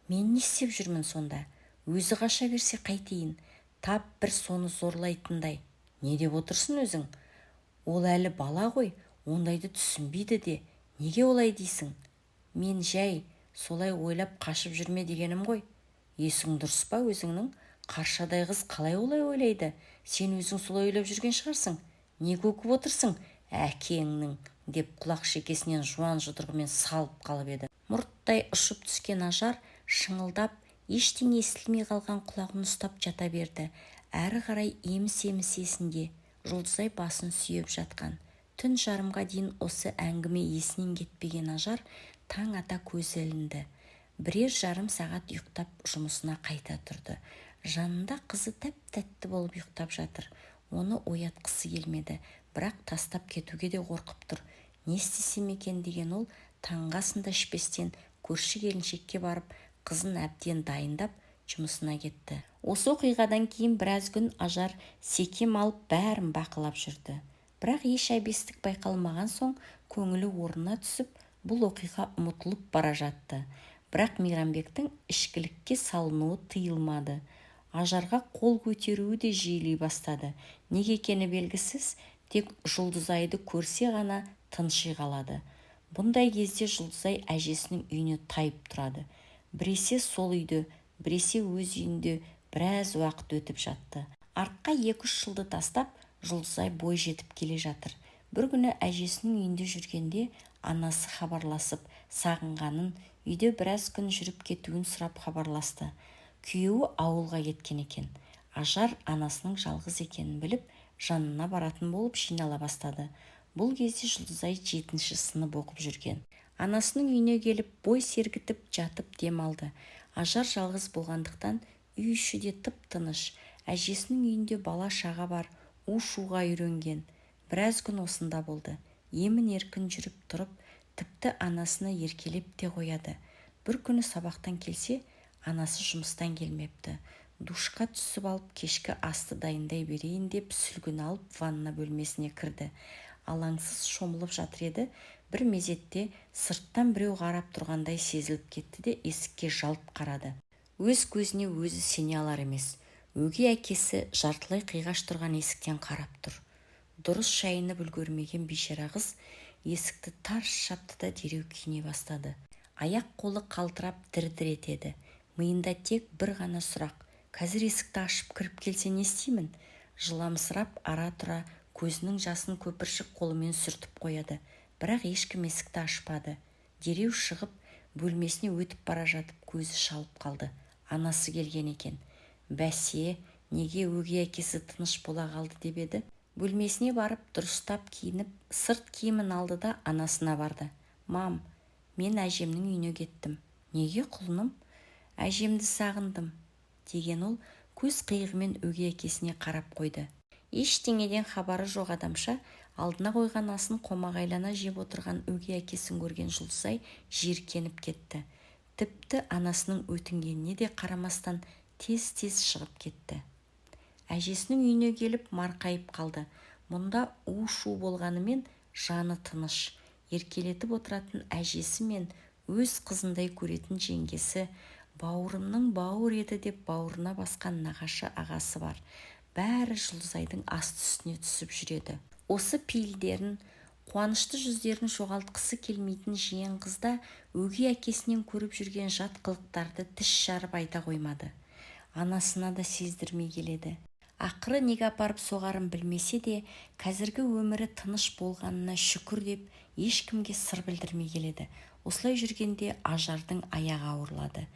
Speaker 1: Мен не істеп жүрмін сонда? Өзі қаша берсе қайтейін? Тап бір соны зорлайтындай. Не деп отырсың өзің? Ол әлі бала ғой, ондайды түсінбейді де. Неге олай дейсің? Мен жай, солай ойлап қашып жүрме дегенім ғой. Есің дұрыс па өзіңнің? Қаршадай қыз қалай олай ойлайды? Сен өзің солай ойлап жүрген шығарсың. Не көкіп отырсың? Әкеңнің, деп құлақ шекесінен жуан жұдырығымен салып қалып еді. Мұрттай ұшып түскен Ажар шыңылдап, ештеңе естілмей қалған құлағын ұстап жата берді. Әрі қарай еміс-еміс есінде. Жұлдызай басын сүйеп жатқан. Түн жарымға дейін осы әңгіме есінен кетпеген Ажар таң ата көзі ілінді. Бірер жарым сағат ұйықтап жұмысына қайта тұрды. Жанында қызы тәп-тәтті болып ұйықтап жатыр. Оны оятқысы келмеді, бірақ тастап кетуге де қорқып тұр. Не істесем екен деген ол таңғы асын да ішпестен көрші келіншекке барып, қызын әбден дайындап жұмысына кетті. Осы оқиғадан кейін біраз күн Ажар секем алып бәрін бақылап жүрді. Бірақ еш әбестік байқалмаған соң көңілі орнына түсіп, бұл оқиға ұмытылып бара жатты. Бірақ Мейрамбектің ішкілікке салынуы тыйылмады. Ажарға қол көтеруі де жиілей бастады. Неге екені белгісіз, тек Жұлдызайды көрсе ғана тынши қалады. Бұндай кезде Жұлдызай әжесінің үйіне тайып тұрады. Біресе сол үйде, біресе өз үйінде біраз уақыт өтіп жатты. Артқа 2-3 жылды тастап, Жұлдызай бой жетіп келе жатыр. Бір күні әжесінің үйінде жүргенде анасы хабарласып, сағынғанын, үйде біраз күн жүріп кетуін сұрап хабарласты. Күйеуі ауылға кеткен екен. Ажар анасының жалғыз екенін біліп, жанына баратын болып жинала бастады. Бұл кезде Жұлдызай 7-ші сынып оқып жүрген. Анасының үйіне келіп, бой сергітіп жатып дем алды. Ажар жалғыз болғандықтан үй іші де тып-тыныш. Әжесінің үйінде бала-шаға бар, у-шуға үйренген. Біраз күн осында болды. Емін-еркін жүріп тұрып, тіпті анасына еркелеп те қояды. Бір күні сабақтан келсе, анасы жұмыстан келмепті. Душқа түсіп алып, кешкі асты дайындай берейін деп сүлгін алып ванна бөлмесіне кірді. Алаңсыз шомылып жатыр еді. Бір мезетте сырттан біреу қарап тұрғандай сезіліп кетті де есікке жалт қарады. Өз көзіне өзі сене алар емес. Өгей әкесі жартылай қиғаш тұрған есіктен қарап тұр. Дұрыс шайынып үлгермеген бейшара қыз есікті тарс жапты да дереу киіне бастады. Аяқ-қолы қалтырап дір-дір етеді. Миында тек бір ғана сұрақ: қазір есікті ашып кіріп келсе не істеймін? Жыламсырап ара-тұра көзінің жасын көпіршік қолымен сүртіп қояды. Бірақ ешкім есікті ашпады. Дереу шығып, бөлмесіне өтіп бара жатып көзі шалып қалды. Анасы келген екен. Бәсе, неге өгей әкесі тыныш бола қалды деп еді. Бөлмесіне барып дұрыстап киініп, сырт киімін алды да анасына барды. Мам, мен әжемнің үйіне кеттім. Неге құлыным? Әжемді сағындым, деген ол көз қиығымен өгей әкесіне қарап қойды. Ештеңеден хабары жоқ адамша алдына қойған асын қомағайлана жеп отырған өгей әкесін көрген Жұлдызай жиіркеніп кетті. Тіпті анасының өтінгеніне де қарамастан тез-тез шығып кетті. Әжесінің үйіне келіп марқайып қалды. Мұнда у-шу болғанымен жаны тыныш. Еркелетіп отыратын әжесі мен өз қызындай көретін жеңгесі, бауырымның бауыр еді деп бауырына басқан нағашы ағасы бар. Бәрі Жұлдызайдың асты-үстіне түсіп жүреді. Осы пейілдерін, қуанышты жүздерін жоғалтқысы келмейтін жиен қызда өгей әкесінен көріп жүрген жат қылықтарды тіс жарып айта қоймады. Анасына да сездірмей келеді. Ақыры неге апарып соғарын білмесе де, қазіргі өмірі тыныш болғанына шүкір деп ешкімге сыр білдірмей келеді. Осылай жүргенде Ажардың аяғы ауырлады.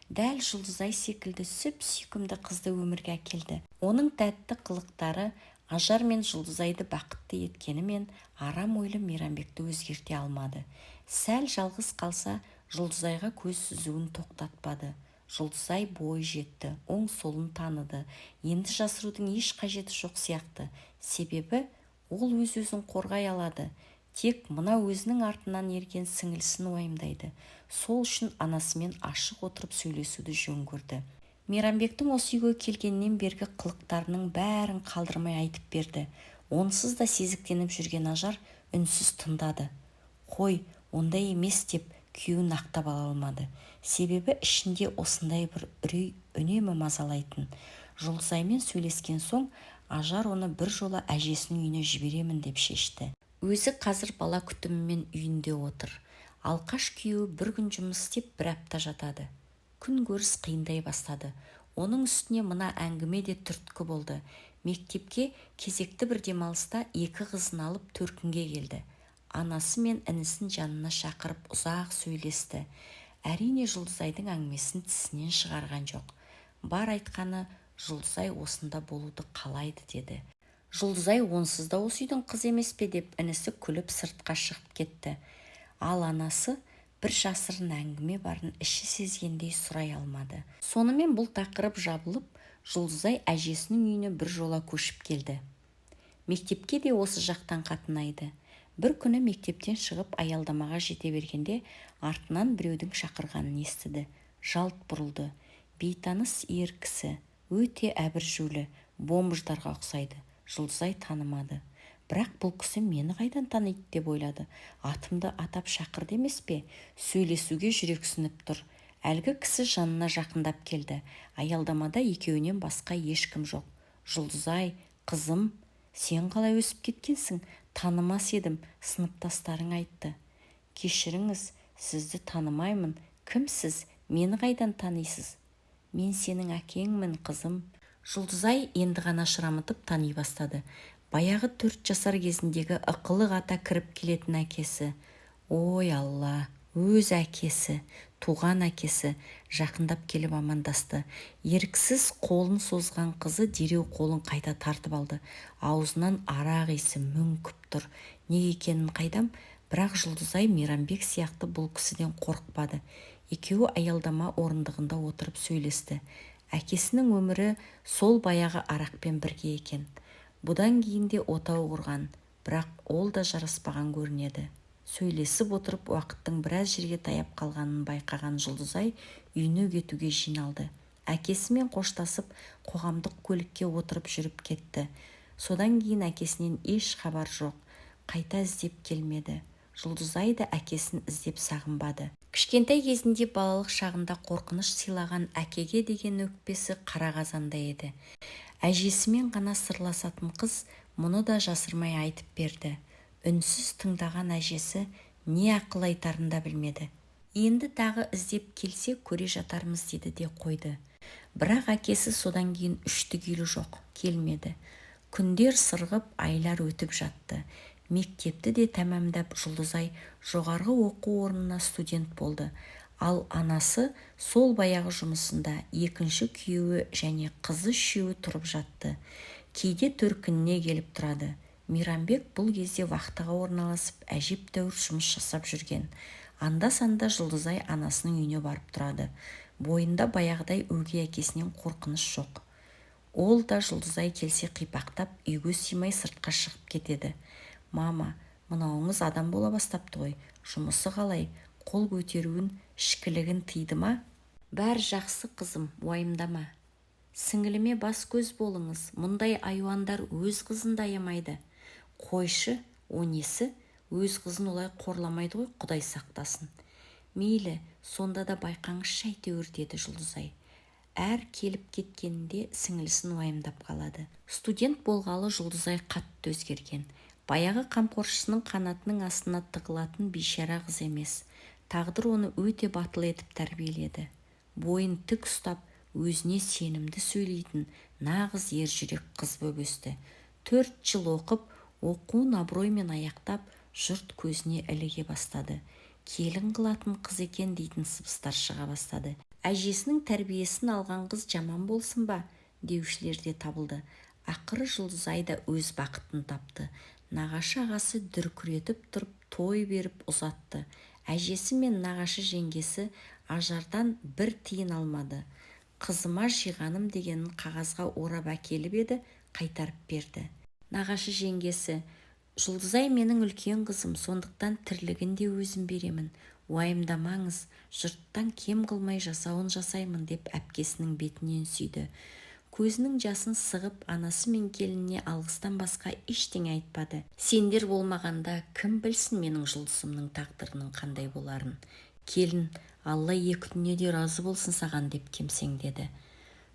Speaker 1: Дәл Жұлдызай секілді сүп-сүйкімді қызды өмірге әкелді. Оның тәтті қылықтары Ажар мен Жұлдызайды бақытты еткенімен арам ойлы Мейрамбекті өзгерте алмады. Сәл жалғыз қалса, Жұлдызайға көз сүзуін тоқтатпады. Жұлдызай бой жетті, оң-солын таныды. Енді жасырудың еш қажеті жоқ сияқты. Себебі ол өз-өзін қорғай алады. Тек мына өзінің артынан ерген сіңілісін уайымдайды. Сол үшін анасымен ашық отырып сөйлесуді жөн көрді. Мейрамбектің осы үйге келгеннен бергі қылықтарының бәрін қалдырмай айтып берді. Онсыз да сезіктеніп жүрген Ажар үнсіз тыңдады. Қой, ондай емес деп күйеуін ақтап ала алмады. Себебі ішінде осындай бір үрей үнемі мазалайтын. Жұлдызаймен сөйлескен соң Ажар оны бір жола әжесінің үйіне жіберемін деп шешті. Өзі қазір бала күтімімен үйінде отыр. Алқаш күйеуі бір күн жұмыс істеп бір апта жатады. Күн көріс қиындай бастады. Оның үстіне мына әңгіме де түрткі болды. Мектепке кезекті бір демалыста екі қызын алып төркінге келді. Анасы мен інісін жанына шақырып ұзақ сөйлесті. Әрине Жұлдызайдың әңгімесін тісінен шығарған жоқ. Бар айтқаны Жұлдызай осында болуды қалайды деді. Жұлдызай онсыз да осы үйдің қызы емес пе деп інісі күліп сыртқа шығып кетті. Ал анасы бір жасырын әңгіме барын іші сезгендей сұрай алмады. Сонымен бұл тақырып жабылып, Жұлдызай әжесінің үйіне бір жола көшіп келді. Мектепке де осы жақтан қатынайды. Бір күні мектептен шығып аялдамаға жете бергенде артынан біреудің шақырғанын естіді. Жалт бұрылды. Бейтаныс ер кісі, өте әбіржулі, бомждарға ұқсайды. Жұлдызай танымады. Бірақ бұл кісі мені қайдан таниды деп ойлады. Атымды атап шақырды емес пе? Сөйлесуге жүрексініп тұр. Әлгі кісі жанына жақындап келді. Аялдамада екеуінен басқа ешкім жоқ. Жұлдызай, қызым, сен қалай өсіп кеткенсің? Танымас едім, сыныптастарың айтты. Кешіріңіз, сізді танымаймын. Кімсіз? Мені қайдан танисыз? Мен сенің әкеңмін, қызым. Жұлдызай енді ғана шырамытып тани бастады. Баяғы 4 жасар кезіндегі ықылық ата кіріп келетін әкесі. Ой Алла, өз әкесі, туған әкесі жақындап келіп амандасты. Еріксіз қолын созған қызы дереу қолын қайта тартып алды. Аузынан арақ иісі мүңкіп тұр. Не екенін қайдам, бірақ Жұлдызай Мейрамбек сияқты бұл кісіден қорықпады. Екеуі аялдама орындығында отырып сөйлесті. Әкесінің өмірі сол баяғы арақпен бірге екен. Бұдан кейін де отау құрған, бірақ ол да жараспаған көрінеді. Сөйлесіп отырып уақыттың біраз жерге таяп қалғанын байқаған Жұлдызай үйіне кетуге жиналды. Әкесімен қоштасып, қоғамдық көлікке отырып жүріп кетті. Содан кейін әкесінен еш хабар жоқ, қайта іздеп келмеді. Жұлдызай да әкесін іздеп сағынбады. Кішкентай кезінде балалық шағында қорқыныш сыйлаған әкеге деген өкпесі қара қазанда еді. Әжесімен ғана сырласатын қыз мұны да жасырмай айтып берді. Үнсіз тыңдаған әжесі не ақыл айтарын да білмеді. Енді тағы іздеп келсе көре жатармыз деді де қойды. Бірақ әкесі содан кейін үшті-күйлі жоқ, келмеді. Күндер сырғып, айлар өтіп жатты. Мектепті де тәмамдап Жұлдызай жоғарғы оқу орнына студент болды. Ал анасы сол баяғы жұмысында, екінші күйеуі және қызы үшеуі тұрып жатты. Кейде төркініне келіп тұрады. Мейрамбек бұл кезде вахтаға орналасып әжептәуір жұмыс жасап жүрген. Анда-санда Жұлдызай анасының үйіне барып тұрады. Бойында баяғыдай өгей әкесінен қорқыныш жоқ. Ол да Жұлдызай келсе қипақтап, үйге сыймай сыртқа шығып кетеді. Мама, мынауыңыз адам бола бастапты ғой, жұмысы қалай, қол көтеруін, ішкілігін тыйды ма? Бәрі жақсы қызым, уайымдама. Сіңіліме бас көз болыңыз, мұндай айуандар өз қызын да аямайды. Қойшы, о несі, өз қызын олай қорламайды ғой, Құдай сақтасын. Мейлі, сонда да байқаңызшы әйтеуір, деді Жұлдызай. Әр келіп кеткенінде сіңілісін уайымдап қалады. Студент болғалы Жұлдызай қатты өзгерген. Баяғы қамқоршысының қанатының астына тығылатын бейшара қыз емес. Тағдыр оны өте батыл етіп тәрбиеледі. Бойын тік ұстап, өзіне сенімді сөйлейтін нағыз ержүрек қыз боп өсті. 4 жыл оқып, оқуын абыроймен аяқтап, жұрт көзіне іліге бастады. Келін қылатын қыз екен дейтін сыбыстар шыға бастады. Әжесінің тәрбиесін алған қыз жаман болсын ба, деушілер де табылды. Ақыры Жұлдызай да өз бақытын тапты. Нағашы ағасы дүркіретіп тұрып той беріп ұзатты. Әжесі мен нағашы жеңгесі ажардан бір тиын алмады. Қызыма жиғаным дегенін қағазға орап әкеліп еді, қайтарып берді. Нағашы жеңгесі: Жұлдызай менің үлкен қызым, сондықтан тірлігін де өзім беремін. Уайымдамаңыз, жұрттан кем қылмай жасауын жасаймын, деп әпкесінің бетінен сүйді. Көзінің жасын сығып, анасы мен келініне алғыстан басқа ештеңе айтпады. Сендер болмағанда кім білсін менің Жұлдызымның тағдырының қандай боларын. Келін, Алла екі дүниеде разы болсын саған, деп кемсеңдеді.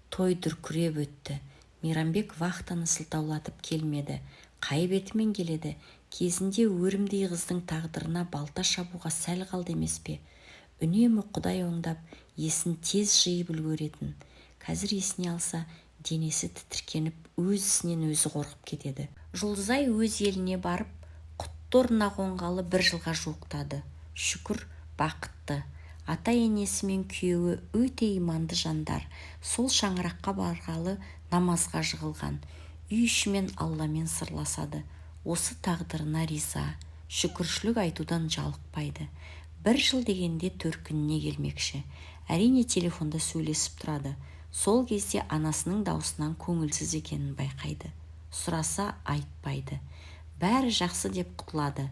Speaker 1: Той дүркіреп өтті. Мейрамбек вахтаны сылтаулатып келмеді. Қай бетімен келеді? Кезінде өрімдей қыздың тағдырына балта шабуға сәл қалды емес пе? Үнемі Құдай оңдап, есін тез жиып үлгеретін. Қазір есіне алса, денесі тітіркеніп, өз ісінен өзі қорқып кетеді. Жұлдызай өз еліне барып, құтты орнына қонғалы 1 жылға жуықтады. Шүкір, бақытты. Ата-енесі мен күйеуі өте иманды жандар. Сол шаңыраққа барғалы намазға жығылған. Үй ішімен Алламен сырласады. Осы тағдырына риза, шүкіршілік айтудан жалықпайды. 1 жыл дегенде төркініне келмекші. Әрине телефонда сөйлесіп тұрады. Сол кезде анасының даусынан көңілсіз екенін байқайды. Сұраса айтпайды. Бәрі жақсы деп құтылады.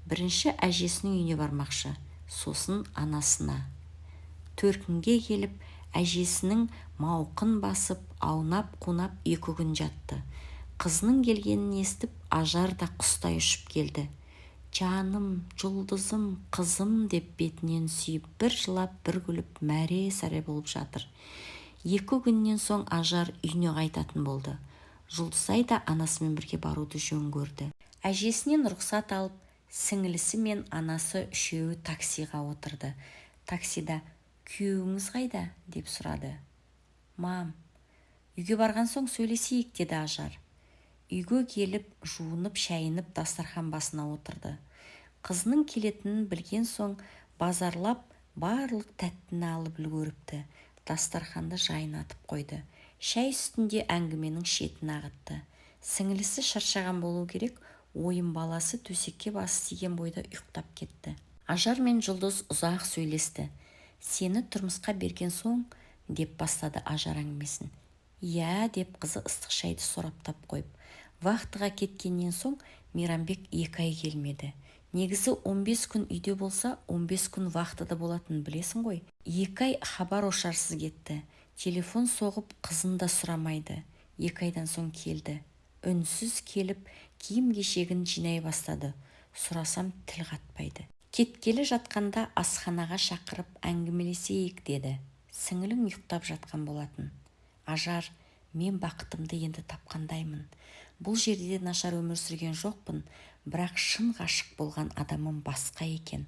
Speaker 1: Бірінші әжесінің үйіне бармақшы, сосын анасына. Төркінге келіп, әжесінің мауқын басып, аунап-қунап 2 күн жатты. Қызының келгенін естіп, ажар да құстай ұшып келді. Жаным, Жұлдызым, қызым, деп бетінен сүйіп, 1 жылап, 1 күліп, мәре-сәре болып жатыр. 2 күннен соң ажар үйіне қайтатын болды. Жұлдызай да анасымен бірге баруды жөн көрді. Әжесінен рұқсат алып, сіңілісі мен анасы үшеуі таксиға отырды. Таксида: күйеуіңіз қайда? деп сұрады. Мам, үйге барған соң сөйлесейік, деді ажар. Үйге келіп, жуынып, шайынып, дастархан басына отырды. Қызының келетінін білген соң, базарлап, барлық тәттіні алып үлгеріпті. Дастарханды жайнатып қойды. Шай үстінде әңгіменің шетін ағытты. Сіңілісі шаршаған болу керек, ойын баласы төсекке басы тиген бойда ұйықтап кетті. Ажар мен Жұлдыз ұзақ сөйлесті. Сені тұрмысқа берген соң, деп бастады Ажар әңгімесін. Иә, деп қызы ыстық шайды сораптап қойып. Вахтыға кеткеннен соң Мейрамбек 2 ай келмеді. Негізі 15 күн үйде болса, 15 күн вахтыда болатын, білесің ғой. 2 ай хабар ошарсыз кетті. Телефон соғып қызын да сұрамайды. 2 айдан соң келді. Үнсіз келіп, киім-кешегін жинай бастады. Сұрасам тіл қатпайды. Кеткелі жатқанда асханаға шақырып әңгімелесейік деді. Сіңілің ұйықтап жатқан болатын. Ажар, мен бақытымды енді тапқандаймын. Бұл жерде нашар өмір сүрген жоқпын, бірақ шын ғашық болған адамым басқа екен.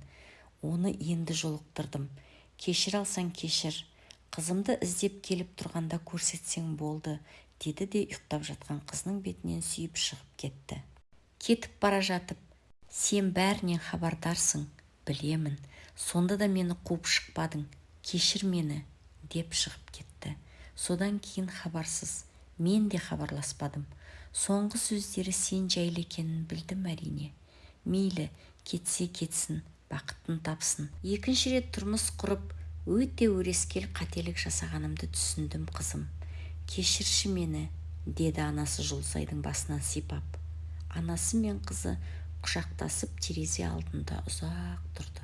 Speaker 1: Оны енді жолықтырдым. Кешір алсаң кешір. Қызымды іздеп келіп тұрғанда көрсетсең болды, деді де ұйықтап жатқан қызының бетінен сүйіп шығып кетті. Кетіп бара жатып, сен бәрінен хабардарсың, білемін. Сонда да мені қуып шықпадың, кешір мені, деп шығып кетті. Содан кейін хабарсыз, мен де хабарласпадым. Соңғы сөздері сен жайлы екенін білдім әрине. Мейлі, кетсе кетсін, бақытын тапсын. Екінші рет тұрмыс құрып, өте өрескел қателік жасағанымды түсіндім, қызым. Кешірші мені, деді анасы Жұлдызайдың басынан сипап. Анасы мен қызы құшақтасып терезе алдында ұзақ тұрды.